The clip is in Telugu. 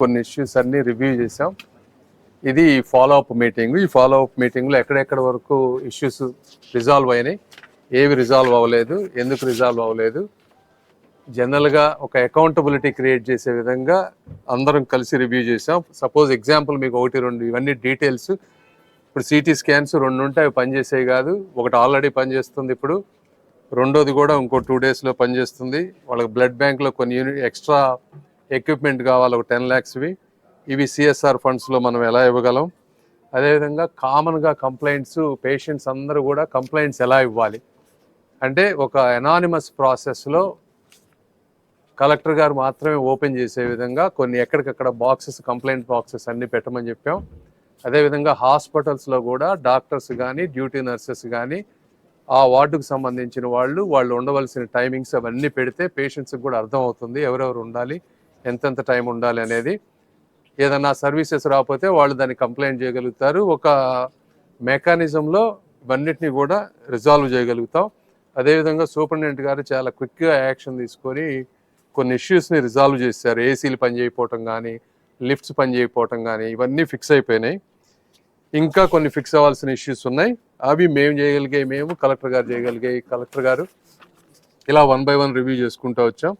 కొన్ని ఇష్యూస్ అన్ని రివ్యూ చేసాం. ఇది ఫాలో అప్ మీటింగ్. ఈ ఫాలో అప్ మీటింగ్లో ఎక్కడెక్కడ వరకు ఇష్యూస్ రిజాల్వ్ అయినాయి, ఏవి రిజాల్వ్ అవ్వలేదు, ఎందుకు రిజాల్వ్ అవ్వలేదు, జనరల్గా ఒక అకౌంటబిలిటీ క్రియేట్ చేసే విధంగా అందరం కలిసి రివ్యూ చేసాం. సపోజ్ ఎగ్జాంపుల్ మీకు 1-2 ఇవన్నీ డీటెయిల్స్. ఇప్పుడు సిటీ స్కాన్స్ 2 ఉంటే అవి పనిచేసేవి కాదు. ఒకటి ఆల్రెడీ పనిచేస్తుంది, ఇప్పుడు రెండోది కూడా ఇంకో 2 డేస్లో పనిచేస్తుంది. వాళ్ళకి బ్లడ్ బ్యాంక్లో కొన్ని యూనిట్ ఎక్స్ట్రా ఎక్విప్మెంట్ కావాలి, ఒక 10 lakhsవి. ఇవి సిఎస్ఆర్ ఫండ్స్లో మనం ఎలా ఇవ్వగలం. అదేవిధంగా కామన్గా కంప్లైంట్స్, పేషెంట్స్ అందరూ కూడా కంప్లైంట్స్ ఎలా ఇవ్వాలి అంటే ఒక ఎనానిమస్ ప్రాసెస్లో కలెక్టర్ గారు మాత్రమే ఓపెన్ చేసే విధంగా కొన్ని ఎక్కడికక్కడ బాక్సెస్, కంప్లైంట్ బాక్సెస్ అన్నీ పెట్టమని చెప్పాం. అదేవిధంగా హాస్పిటల్స్లో కూడా డాక్టర్స్ కానీ, డ్యూటీ నర్సెస్ కానీ, ఆ వార్డుకు సంబంధించిన వాళ్ళు ఉండవలసిన టైమింగ్స్ అవన్నీ పెడితే పేషెంట్స్కి కూడా అర్థం అవుతుంది ఎవరెవరు ఉండాలి, ఎంతెంత టైం ఉండాలి అనేది. ఏదన్నా సర్వీసెస్ రాకపోతే వాళ్ళు దాన్ని కంప్లైంట్ చేయగలుగుతారు. ఒక మెకానిజంలో ఇవన్నిటిని కూడా రిజాల్వ్ చేయగలుగుతాం. అదేవిధంగా సూపరింటెండెంట్ గారు చాలా క్విక్గా యాక్షన్ తీసుకొని కొన్ని ఇష్యూస్ని రిజాల్వ్ చేశారు. ఏసీలు పనిచేయకపోవటం కానీ, లిఫ్ట్స్ పనిచేయకపోవటం కానీ ఇవన్నీ ఫిక్స్ అయిపోయినాయి. ఇంకా కొన్ని ఫిక్స్ అవ్వాల్సిన ఇష్యూస్ ఉన్నాయి. అవి మేము చేయగలిగాయి, మేము కలెక్టర్ గారు చేయగలిగాయి, కలెక్టర్ గారు ఇలా 1 by 1 రివ్యూ చేసుకుంటూ వచ్చాం.